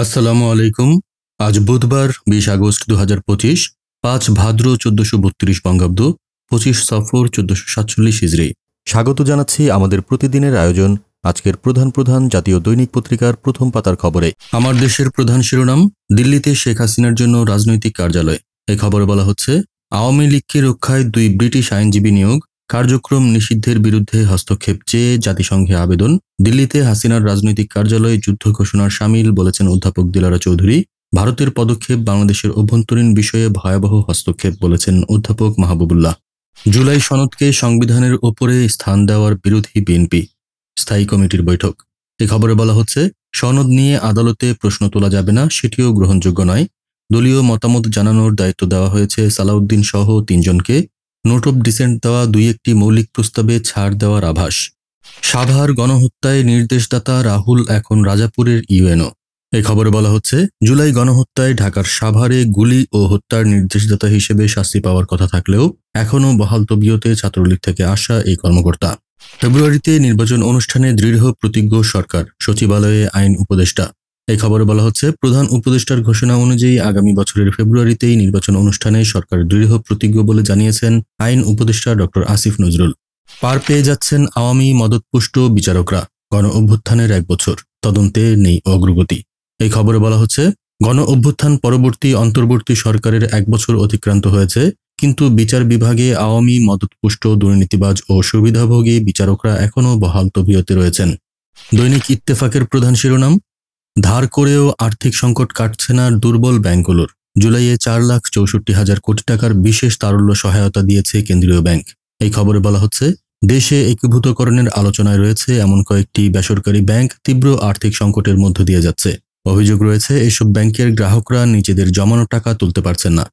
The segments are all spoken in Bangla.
আসসালামু আলাইকুম। আজ বুধবার 20 আগস্ট 2025, 5 ভাদ্র 1432 বঙ্গাব্দ, 25 সফর 1447 হিজরি। স্বাগত জানাচ্ছি আমাদের প্রতিদিনের আয়োজন আজকের প্রধান প্রধান জাতীয় দৈনিক পত্রিকার প্রথম পাতার খবরে। আমার দেশের প্রধান শিরোনাম, দিল্লিতে শেখ হাসিনার জন্য রাজনৈতিক কার্যালয়। এই খবরে বলা হচ্ছে, আওয়ামী লীগকে রক্ষায় 2 ব্রিটিশ আইনজীবী নিয়োগ, কার্যক্রম নিষিদ্ধের বিরুদ্ধে হস্তক্ষেপ চেয়ে জাতিসংঘে আবেদন। দিল্লিতে হাসিনার রাজনৈতিক কার্যালয় যুদ্ধ ঘোষণার শামিল, বলেছেন অধ্যাপক দিলারা চৌধুরী। ভারতের পদক্ষেপ বাংলাদেশের অভ্যন্তরীণ বিষয়ে ভয়াবহ হস্তক্ষেপ, বলেছেন অধ্যাপক মাহবুবুল্লাহ। জুলাই সনদকে সংবিধানের ওপরে স্থান দেওয়ার বিরোধী বিএনপি, স্থায়ী কমিটির বৈঠক। এ খবরে বলা হচ্ছে, সনদ নিয়ে আদালতে প্রশ্ন তোলা যাবে না, সেটিও গ্রহণযোগ্য নয়। দলীয় মতামত জানানোর দায়িত্ব দেওয়া হয়েছে সালাউদ্দিন সহ 3 জনকে। নোট অব ডিসেন্ট দেওয়া 2-1টি মৌলিক প্রস্তাবে ছাড় দেওয়ার আভাস। সাভার গণহত্যায় নির্দেশদাতা রাহুল এখন রাজাপুরের ইউএনও। এই খবরে বলা হচ্ছে, জুলাই গণহত্যায় ঢাকার সাভারে গুলি ও হত্যার নির্দেশদাতা হিসেবে শাস্তি পাওয়ার কথা থাকলেও এখনও বহাল তবিয়তে ছাত্রলীগ থেকে আসা এই কর্মকর্তা। ফেব্রুয়ারিতে নির্বাচন অনুষ্ঠানে দৃঢ় প্রতিজ্ঞ সরকার, সচিবালয়ে আইন উপদেষ্টা। এই খবরে বলা হচ্ছে, প্রধান উপদেষ্টার ঘোষণা অনুযায়ী আগামী বছরের ফেব্রুয়ারিতেই নির্বাচন অনুষ্ঠানে সরকার দৃঢ় প্রতিজ্ঞ বলে জানিয়েছেন আইন উপদেষ্টা ডক্টর আসিফ নজরুল। পার পেয়ে যাচ্ছেন আওয়ামী মদতপুষ্ট বিচারকরা, গণ অভ্যুত্থানের 1 বছর, তদন্তে নেই অগ্রগতি। এই খবরে বলা হচ্ছে, গণ অভ্যুত্থান পরবর্তী অন্তর্বর্তী সরকারের 1 বছর অতিক্রান্ত হয়েছে, কিন্তু বিচার বিভাগে আওয়ামী মদতপুষ্ট দুর্নীতিবাজ ও সুবিধাভোগী বিচারকরা এখনও বহাল তবিয়তে রয়েছেন। দৈনিক ইত্তেফাকের প্রধান শিরোনাম, ধার করেও আর্থিক সংকট কাটছে না দুর্বল ব্যাংকগুলোর। জুলাইয়ে 4,64,000 কোটি টাকার বিশেষ তারল্য সহায়তা দিয়েছে কেন্দ্রীয় ব্যাংক। এই খবরে বলা হচ্ছে, দেশে একীভূতকরণের আলোচনায় রয়েছে এমন কয়েকটি বেসরকারি ব্যাংক তীব্র আর্থিক সংকটের মধ্য দিয়ে যাচ্ছে। অভিযোগ রয়েছে, এসব ব্যাংকের গ্রাহকরা নিজেদের জমানো টাকা তুলতে পারছেন না।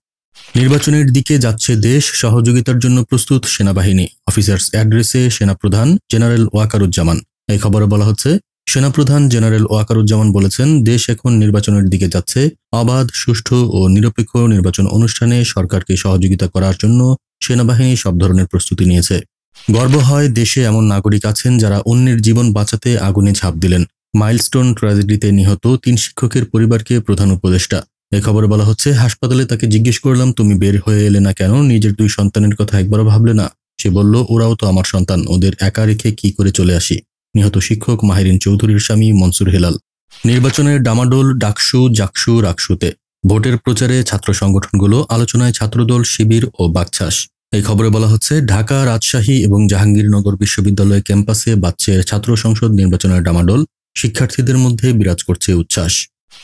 নির্বাচনের দিকে যাচ্ছে দেশ, সহযোগিতার জন্য প্রস্তুত সেনাবাহিনী। অফিসার্স অ্যাড্রেসে সেনাপ্রধান জেনারেল ওয়াকারুজ্জামান। এই খবরে বলা হচ্ছে, সেনাপ্রধান জেনারেল ওয়াকারুজ্জামান বলেছেন, দেশ এখন নির্বাচনের দিকে যাচ্ছে। অবাধ, সুষ্ঠু ও নিরপেক্ষ নির্বাচন অনুষ্ঠানে সরকারকে সহযোগিতা করার জন্য সেনাবাহিনী সব ধরনের প্রস্তুতি নিয়েছে। গর্ব হয় দেশে এমন নাগরিক আছেন যারা অন্যের জীবন বাঁচাতে আগুনে ঝাঁপ দিলেন। মাইলস্টোন ট্র্যাজেডিতে নিহত 3 শিক্ষকের পরিবারকে প্রধান উপদেষ্টা। এই খবরে বলা হচ্ছে, হাসপাতালে তাকে জিজ্ঞেস করলাম, তুমি বের হয়ে এলে না কেন? নিজের 2 সন্তানের কথা একবারও ভাবলে না? সে বলল, ওরাও তো আমার সন্তান, ওদের একা রেখে কি করে চলে আসি। নিহত শিক্ষক মাহিরিন চৌধুরীর স্বামী মনসুর হেলাল। নির্বাচনের ডামাডোল ডাকসু, জাকসু, রাকসুতে। ভোটের প্রচারে ছাত্র সংগঠনগুলো, আলোচনায় ছাত্রদল, শিবির ও বাকছাস। এই খবরে বলা হচ্ছে, ঢাকা, রাজশাহী এবং জাহাঙ্গীরনগর বিশ্ববিদ্যালয় ক্যাম্পাসে বাজছে ছাত্র সংসদ নির্বাচনের ডামাডোল। শিক্ষার্থীদের মধ্যে বিরাজ করছে উচ্ছ্বাস।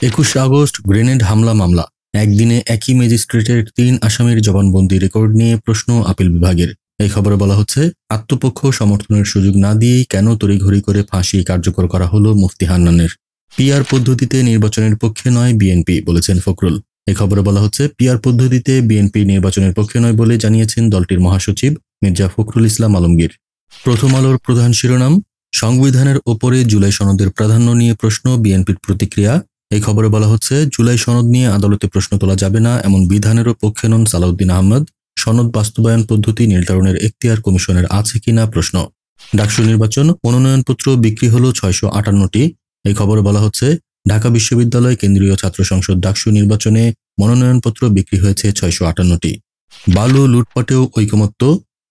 21 আগস্ট গ্রেনেড হামলা মামলা, একদিনে একই ম্যাজিস্ট্রেটের 3 আসামির জবানবন্দি রেকর্ড নিয়ে প্রশ্ন আপিল বিভাগের। এই খবরে বলা হচ্ছে, আত্মপক্ষ সমর্থনের সুযোগ না দিয়েই কেন তড়িঘড়ি করে ফাঁসি কার্যকর করা হলো মুফতি হান্নানের। পিআর পদ্ধতিতে নির্বাচনের পক্ষে নয় বিএনপি, বলেছেন ফখরুল। এই খবরে বলা হচ্ছে, পিআর পদ্ধতিতে বিএনপি নির্বাচনের পক্ষে নয় বলে জানিয়েছেন দলটির মহাসচিব মির্জা ফখরুল ইসলাম আলমগীর। প্রথম আলোর প্রধান শিরোনাম, সংবিধানের ওপরে জুলাই সনদের প্রাধান্য নিয়ে প্রশ্ন, বিএনপির প্রতিক্রিয়া। এই খবরে বলা হচ্ছে, জুলাই সনদ নিয়ে আদালতে প্রশ্ন তোলা যাবে না এমন বিধানেরও পক্ষে নন সালাউদ্দিন আহমদ। সনদ বাস্তবায়ন পদ্ধতি নির্ধারণের এখতিয়ার কমিশনের আছে কিনা প্রশ্ন। ডাকসু নির্বাচন, মনোনয়নপত্র বিক্রি হলো 658টি। এই খবরে বলা হচ্ছে, ঢাকা বিশ্ববিদ্যালয় কেন্দ্রীয় ছাত্র সংসদ ডাকসু নির্বাচনে মনোনয়নপত্র বিক্রি হয়েছে 658টি। বালু লুটপাটেও ঐকমত্য।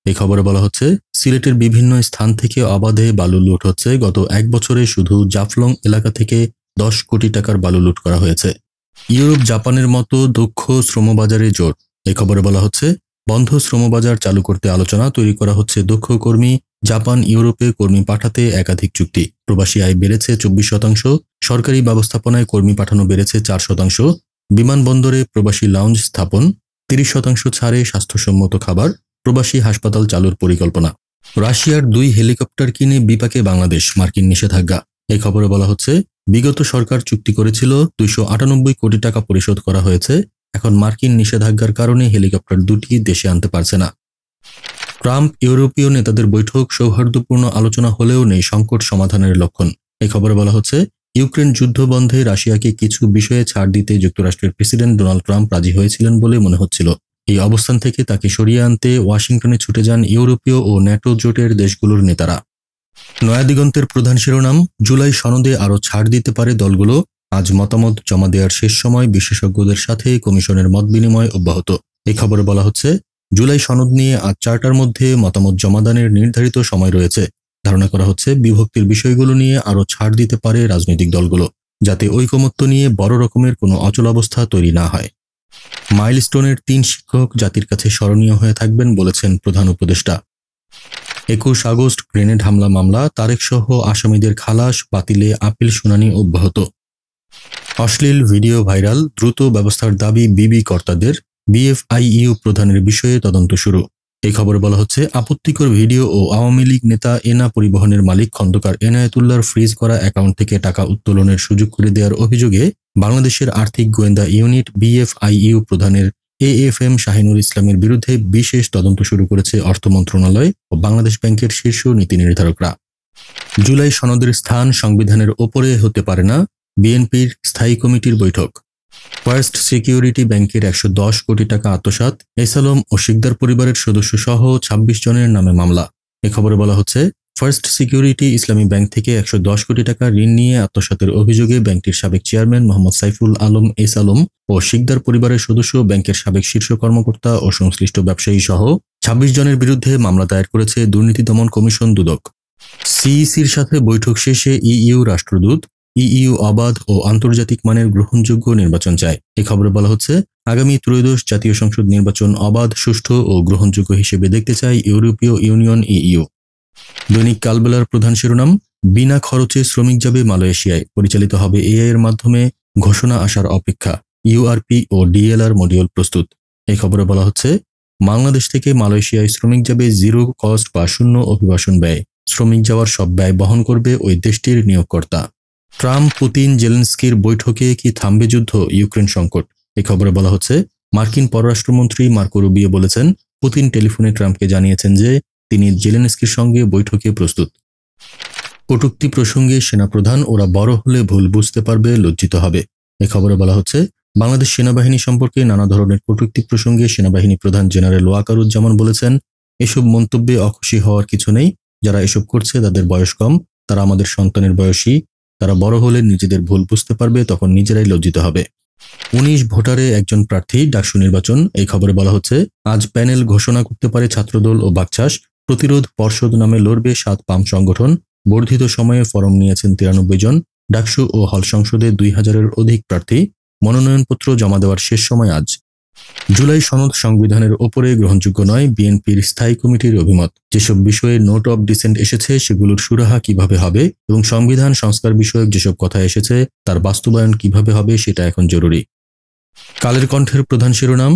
এই খবরে বলা হচ্ছে, সিলেটের বিভিন্ন স্থান থেকে অবাধে বালু লুট হচ্ছে। গত 1 বছরে শুধু জাফলং এলাকা থেকে 10 কোটি টাকার বালু লুট করা হয়েছে। ইউরোপ জাপানের মতো দক্ষ শ্রমবাজারে জোর। এই খবরে বলা হচ্ছে, বন্ধ শ্রমবাজার চালু করতে আলোচনা, তৈরি করা হচ্ছে দক্ষ কর্মী। জাপান ইউরোপে কর্মী পাঠাতে একাধিক চুক্তি। প্রবাসী আয় বেড়েছে 24%। সরকারি ব্যবস্থাপনায় কর্মী পাঠানো বেড়েছে 4%। বিমানবন্দরে প্রবাসী লাউঞ্জ স্থাপন। 30% ছাড়ে স্বাস্থ্যসম্মত খাবার। প্রবাসী হাসপাতাল চালুর পরিকল্পনা। রাশিয়ার 2 হেলিকপ্টার কিনে বিপাকে বাংলাদেশ, মার্কিন নিষেধাজ্ঞা। এই খবরে বলা হচ্ছে, বিগত সরকার চুক্তি করেছিল, 298 কোটি টাকা পরিশোধ করা হয়েছে। এখন মার্কিন নিষেধাজ্ঞার কারণে হেলিকপ্টার 2টি দেশে আনতে পারছে না। ট্রাম্প ইউরোপীয় নেতাদের বৈঠক, সৌহার্দ্যপূর্ণ আলোচনা হলেও নেই সংকট সমাধানের লক্ষণ। এই খবরে বলা হচ্ছে, ইউক্রেন যুদ্ধ বন্ধে রাশিয়াকে কিছু বিষয়ে ছাড় দিতে যুক্তরাষ্ট্রের প্রেসিডেন্ট ডোনাল্ড ট্রাম্প রাজি হয়েছিলেন বলে মনে হচ্ছিল। এই অবস্থান থেকে তাকে সরিয়ে আনতে ওয়াশিংটনে ছুটে যান ইউরোপীয় ও ন্যাটো জোটের দেশগুলোর নেতারা। নয়াদিগন্তের প্রধান শিরোনাম, জুলাই সনদে আরও ছাড় দিতে পারে দলগুলো। আজ মতামত জমা দেওয়ার শেষ সময় বিশেষজ্ঞদের সাথে কমিশনের মতবিনিময় অব্যাহত। এই খবরে বলা হচ্ছে, জুলাই সনদ নিয়ে আজ 4টার মধ্যে মতামত জমাদানের নির্ধারিত সময় রয়েছে। ধারণা করা হচ্ছে বিভক্তির বিষয়গুলো নিয়ে আরও ছাড় দিতে পারে রাজনৈতিক দলগুলো, যাতে ঐকমত্য নিয়ে বড় রকমের কোনো অচলাবস্থা তৈরি না হয়। মাইলস্টোনের 3 শিক্ষক জাতির কাছে স্মরণীয় হয়ে থাকবেন বলেছেন প্রধান উপদেষ্টা। 21 আগস্ট গ্রেনেড হামলা মামলা, তারেক সহ আসামিদের খালাস বাতিলে আপিল শুনানি অব্যাহত। অশ্লীল ভিডিও ভাইরাল, দ্রুত ব্যবস্থার দাবি বিবি কর্তাদের। বিএফআইইউ প্রধানের বিষয়ে তদন্ত শুরু। এই খবরে বলা হচ্ছে, আপত্তিকর ভিডিও ও আওয়ামী লীগ নেতা এনা পরিবহনের মালিক খন্দকার এনায়েতুল্লাহর ফ্রিজ করা অ্যাকাউন্ট থেকে টাকা উত্তোলনের সুযোগ করে দেওয়ার অভিযোগে বাংলাদেশের আর্থিক গোয়েন্দা ইউনিট বিএফআইইউ প্রধানের এএফএম শাহিনুর ইসলামের বিরুদ্ধে বিশেষ তদন্ত শুরু করেছে অর্থ মন্ত্রণালয় ও বাংলাদেশ ব্যাংকের শীর্ষ নীতি নির্ধারকরা। জুলাই সনদের স্থান সংবিধানের ওপরে হতে পারে না, বিএনপির স্থায়ী কমিটির বৈঠক। ফার্স্ট সিকিউরিটি ব্যাংকের 110 কোটি টাকা আত্মসাৎ, এসালম ও শিকদার পরিবারের সদস্য সহ 26 জনের নামে মামলা। এ খবরে বলা হচ্ছে, ফার্স্ট সিকিউরিটি ইসলামী ব্যাংক থেকে 110 কোটি টাকা ঋণ নিয়ে আত্মসাতের অভিযোগে ব্যাংকটির সাবেক চেয়ারম্যান মোহাম্মদ সাইফুল আলম এসালম ও শিকদার পরিবারের সদস্য, ব্যাংকের সাবেক শীর্ষ কর্মকর্তা ও সংশ্লিষ্ট ব্যবসায়ী সহ 26 জনের বিরুদ্ধে মামলা দায়ের করেছে দুর্নীতি দমন কমিশন দুদক। সিইসির সাথে বৈঠক শেষে ইইউ রাষ্ট্রদূত ইইউ অবাধ ও আন্তর্জাতিক মানের গ্রহণযোগ্য নির্বাচন চায়। এ খবরে বলা হচ্ছে, আগামী ত্রয়োদশ জাতীয় সংসদ নির্বাচন অবাধ, সুষ্ঠু ও গ্রহণযোগ্য হিসেবে দেখতে চায় ইউরোপীয় ইউনিয়ন ইইউ। দৈনিক কালবেলার প্রধান শিরোনাম, বিনা খরচে শ্রমিক যাবে মালয়েশিয়ায়, পরিচালিত হবে এআই এর মাধ্যমে, ঘোষণা আসার অপেক্ষা, ইউআরপি ও ডিএলআর মডিউল প্রস্তুত। এই খবরে বলা হচ্ছে, বাংলাদেশ থেকে মালয়েশিয়ায় শ্রমিক যাবে জিরো কস্ট বা শূন্য অভিবাসন ব্যয়। শ্রমিক যাওয়ার সব ব্যয় বহন করবে ওই দেশটির নিয়োগকর্তা। ট্রাম্প পুতিন জেলেনস্কির বৈঠকে কি থামবে যুদ্ধ, ইউক্রেন সংকট। এই খবরে বলা হচ্ছে, মার্কিন পররাষ্ট্রমন্ত্রী মার্কো রুবিও বলেছেন, পুতিন টেলিফোনে ট্রাম্পকে জানিয়েছেন যে তিনি জেলেনস্কির সঙ্গে বৈঠকে প্রস্তুত। কটূক্তি প্রসঙ্গে সেনাপ্রধান, ওরা বড় হলে ভুল বুঝতে পারবে, লজ্জিত হবে। এই খবরে বলা হচ্ছে, বাংলাদেশ সেনাবাহিনী সম্পর্কে নানা ধরনের কটূক্তি প্রসঙ্গে সেনাবাহিনী প্রধান জেনারেল ওয়াকারুজ্জামান বলেছেন, এসব মন্তব্যে অখুশি হওয়ার কিছু নেই। যারা এসব করছে তাদের বয়স কম, তারা আমাদের সন্তানের বয়সী। তারা বড় হলে নিজেদের ভুল বুঝতে পারবে, তখন নিজেরাই লজ্জিত হবে। 19 ভোটারে একজন প্রার্থী, ডাকসু নির্বাচন। এই খবরে বলা হচ্ছে, আজ প্যানেল ঘোষণা করতে পারে ছাত্রদল ও বাকচাষ। প্রতিরোধ পর্ষদ নামে লড়বে 7 পাম সংগঠন। বর্ধিত সময়ে ফরম নিয়েছেন 93 জন। ডাকসু ও হল সংসদে 2000-এর অধিক প্রার্থী। মনোনয়নপত্র জমা দেওয়ার শেষ সময় আজ। জুলাই সনদ সংবিধানের ওপরে গ্রহণযোগ্য নয়, বিএনপির স্থায়ী কমিটির অভিমত। যেসব বিষয়ে নোট অব ডিসেন্ট এসেছে সেগুলোর সুরাহা কিভাবে হবে এবং সংবিধান সংস্কার বিষয়ক যেসব কথা এসেছে তার বাস্তবায়ন কিভাবে হবে সেটা এখন জরুরি। কালের কণ্ঠের প্রধান শিরোনাম,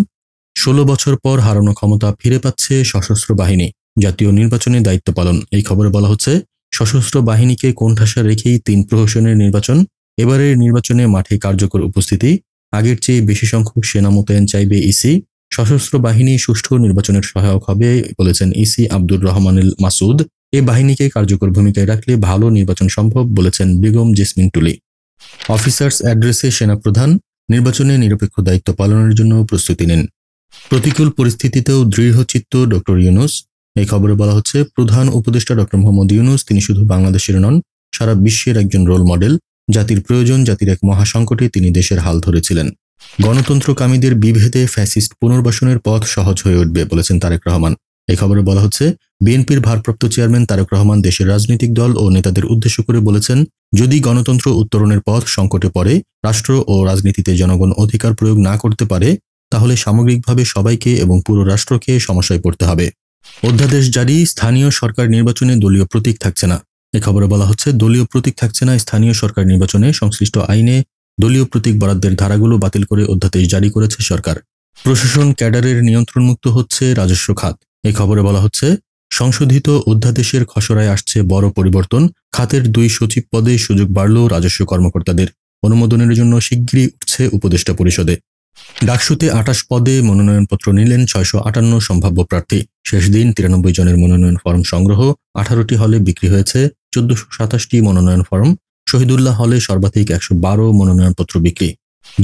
16 বছর পর হারানো ক্ষমতা ফিরে পাচ্ছে সশস্ত্র বাহিনী, জাতীয় নির্বাচনে দায়িত্ব পালন। এই খবরে বলা হচ্ছে, সশস্ত্র বাহিনীকে কোণঠাসা রেখেই 3 প্রহসনের নির্বাচন। এবারের নির্বাচনে মাঠে কার্যকর উপস্থিতি, আগের চেয়ে বেশি সংখ্যক সেনা মোতায়েন চাইবে ইসি। সশস্ত্র বাহিনী সুষ্ঠু নির্বাচনের সহায়ক হবে বলেছেন ইসি আব্দুর রহমানুল মাসুদ। এ বাহিনীকে কার্যকর ভূমিকায় রাখলে ভালো নির্বাচন সম্ভব বলেছেন বেগম জেসমিন টুলি। অফিসার্স অ্যাড্রেসে সেনাপ্রধান, নির্বাচনে নিরপেক্ষ দায়িত্ব পালনের জন্য প্রস্তুতি নিন। প্রতিকূল পরিস্থিতিতেও দৃঢ়চিত্ত ডক্টর ইউনূস। এই খবরে বলা হচ্ছে, প্রধান উপদেষ্টা ডক্টর মোহাম্মদ ইউনূস তিনি শুধু বাংলাদেশের নন, সারা বিশ্বের একজন রোল মডেল। জাতির প্রয়োজন, জাতির এক মহাসংকটে তিনি দেশের হাল ধরেছিলেন। গণতন্ত্রকামীদের বিভেদে ফ্যাসিস্ট পুনর্বাসনের পথ সহজ হয়ে উঠবে বলেছেন তারেক রহমান। এই খবরে বলা হচ্ছে, বিএনপির ভারপ্রাপ্ত চেয়ারম্যান তারেক রহমান দেশের রাজনৈতিক দল ও নেতাদের উদ্দেশ্য করে বলেছেন, যদি গণতন্ত্র উত্তরণের পথ সংকটে পড়ে, রাষ্ট্র ও রাজনীতিতে জনগণ অধিকার প্রয়োগ না করতে পারে, তাহলে সামগ্রিকভাবে সবাইকে এবং পুরো রাষ্ট্রকে সমস্যায় পড়তে হবে। অধ্যাদেশ জারি, স্থানীয় সরকার নির্বাচনে দলীয় প্রতীক থাকছে না। এ খবরে বলা হচ্ছে, দলীয় প্রতীক থাকছে না স্থানীয় সরকার নির্বাচনে। সংশ্লিষ্ট আইনে দলীয় প্রতীক বরাদ্দের ধারাগুলো বাতিল করে অধ্যাদেশ জারি করেছে সরকার। প্রশাসন ক্যাডারের নিয়ন্ত্রণমুক্ত হচ্ছে রাজস্ব খাত। এই খবরে বলা হচ্ছে, সংশোধিত অধ্যাদেশের খসড়ায় আসছে বড় পরিবর্তন। খাতের 2 সচিব পদে সুযোগ বাড়ল রাজস্ব কর্মকর্তাদের। অনুমোদনের জন্য শিগগিরই উঠছে উপদেষ্টা পরিষদে। ডাকসুতে 28 পদে মনোনয়নপত্র নিলেন 658 সম্ভাব্য প্রার্থী। শেষ দিন 93 জনের মনোনয়ন ফরম সংগ্রহ। 18টি হলে বিক্রি হয়েছে 1427টি মনোনয়ন ফরম। শহীদুল্লাহ হলে সর্বাধিক 112 মনোনয়নপত্র বিক্রি।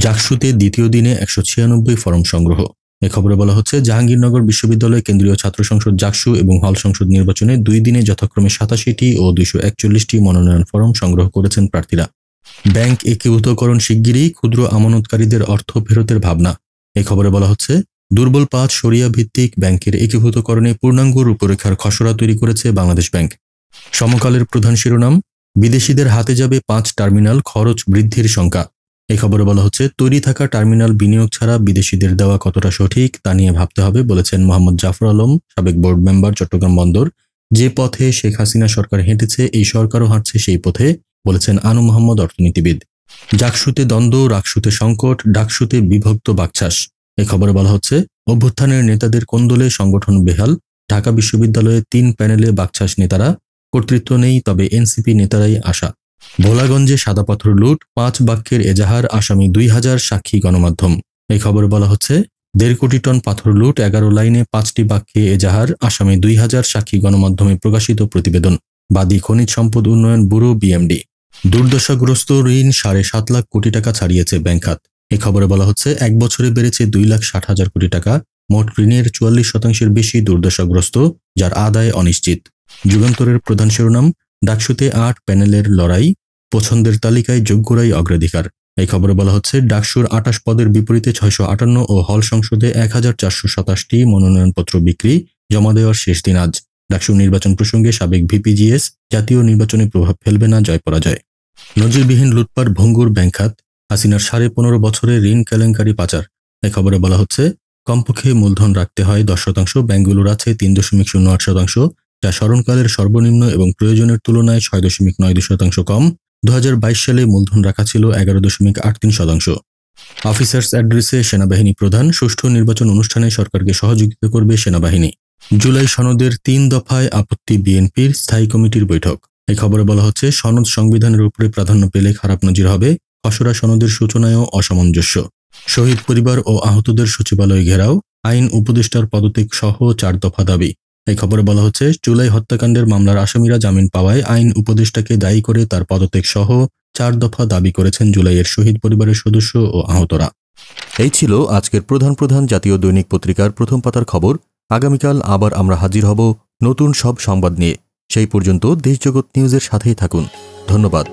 জাকসুতে দ্বিতীয় দিনে 196 ফরম সংগ্রহ। এ খবরে বলা হচ্ছে, জাহাঙ্গীরনগর বিশ্ববিদ্যালয় কেন্দ্রীয় ছাত্র সংসদ জাকসু এবং হল সংসদ নির্বাচনে 2 দিনে যথাক্রমে 87টি ও 241টি মনোনয়ন ফরম সংগ্রহ করেছেন প্রার্থীরা। ব্যাংক একীভূতকরণ শিগগিরই, ক্ষুদ্র আমানতকারীদের অর্থ ফেরতের ভাবনা। এই খবরে বলা হচ্ছে, দুর্বল 5 শরিয়া ভিত্তিক ব্যাংকের একীভূতকরণে পূর্ণাঙ্গ রূপরেখার খসড়া তৈরি করেছে বাংলাদেশ ব্যাংক। সমকালের প্রধান শিরোনাম, বিদেশিদের হাতে যাবে 5 টার্মিনাল, খরচ বৃদ্ধির শঙ্কা। এই খবরে বলা হচ্ছে, তৈরি থাকা টার্মিনাল বিনিয়োগ ছাড়া বিদেশিদের দেওয়া কতটা সঠিক তা নিয়ে ভাবতে হবে বলেছেন মোহাম্মদ জাফর আলম, সাবেক বোর্ড মেম্বার, চট্টগ্রাম বন্দর। যে পথে শেখ হাসিনা সরকার হেঁটেছে, এই সরকারও হাঁটছে সেই পথে, বলেছেন আনু মোহাম্মদ, অর্থনীতিবিদ। জাকসুতে দ্বন্দ্ব, রাকসুতে সংকট, ডাকসুতে বিভক্ত বাকছাস। এই খবরে বলা হচ্ছে, অভ্যুত্থানের নেতাদের কোন্দলে সংগঠন বেহাল। ঢাকা বিশ্ববিদ্যালয়ে 3 প্যানেলে বাকছাস নেতারা, কর্তৃত্ব নেই, তবে এনসিপি নেতারাই আশা। ভোলাগঞ্জে সাদা পাথর লুট, 5 বাক্যের এজাহার, আসামি 2000, সাক্ষী গণমাধ্যম। এই খবরে বলা হচ্ছে, 1.5 কোটি টন পাথর লুট, 11 লাইনে 5টি বাক্যে এজাহার, আসামি 2000, সাক্ষী গণমাধ্যমে প্রকাশিত প্রতিবেদন। বাদী খনিজ সম্পদ উন্নয়ন ব্যুরো বিএমডি। দুর্দশাগ্রস্ত ঋণ 7.5 লাখ কোটি টাকা ছাড়িয়েছে ব্যাংক খাত। এই খবরে বলা হচ্ছে, 1 বছরে বেড়েছে 2,60,000 কোটি টাকা। মোট ঋণের 44% বেশি দুর্দশাগ্রস্ত, যার আদায় অনিশ্চিত। যুগান্তরের প্রধান শিরোনাম, ডাকসুতে 8 প্যানেলের লড়াই, পছন্দের তালিকায় যোগ্যরাই অগ্রাধিকার। এই খবরে বলা হচ্ছে, ডাকসুর 28 পদের বিপরীতে 658 ও হল সংসদে 1427টি মনোনয়নপত্র বিক্রি, জমা দেওয়ার শেষ দিন আজ। ডাকসুর নির্বাচন প্রসঙ্গে সাবেক ভিপিজিএস, জাতীয় নির্বাচনে প্রভাব ফেলবে না জয় পরাজয়। নজিরবিহীন লুটপাট, ভঙ্গুর ব্যাংক খাত, হাসিনার 15.5 বছরে ঋণ কেলেঙ্কারি পাচার। এই খবরে বলা হচ্ছে, কমপক্ষে মূলধন রাখতে হয় 10%, ব্যাংকগুলোর আছে 3.08%, যা স্মরণকালের সর্বনিম্ন এবং প্রয়োজনের তুলনায় 6.92% কম। 2022 সালে মূলধন রাখা ছিল 11.83%। অফিসার্স অ্যাড্রেসে সেনাবাহিনী প্রধান, সুষ্ঠু নির্বাচন অনুষ্ঠানে সরকারকে সহযোগিতা করবে সেনাবাহিনী। জুলাই সনদের 3 দফায় আপত্তি বিএনপির, স্থায়ী কমিটির বৈঠক। এই খবরে বলা হচ্ছে, সনদ সংবিধানের উপরে প্রাধান্য পেলে খারাপ নজির হবে, খসড়া সনদের সূচনায়ও অসামঞ্জস্য। শহীদ পরিবার ও আহতদের সচিবালয় ঘেরাও, আইন উপদেষ্টার পদত্যাগ সহ 4 দফা দাবি। এই খবরে বলা হচ্ছে, জুলাই হত্যাকাণ্ডের মামলার আসামিরা জামিন পাওয়ায় আইন উপদেষ্টাকে দায়ী করে তার পদত্যাগ সহ 4 দফা দাবি করেছেন জুলাইয়ের শহীদ পরিবারের সদস্য ও আহতরা। এই ছিল আজকের প্রধান জাতীয় দৈনিক পত্রিকার প্রথম পাতার খবর। আগামীকাল আবার আমরা হাজির হব নতুন সব সংবাদ নিয়ে। সেই পর্যন্ত দেশজগৎ নিউজের সাথেই থাকুন। ধন্যবাদ।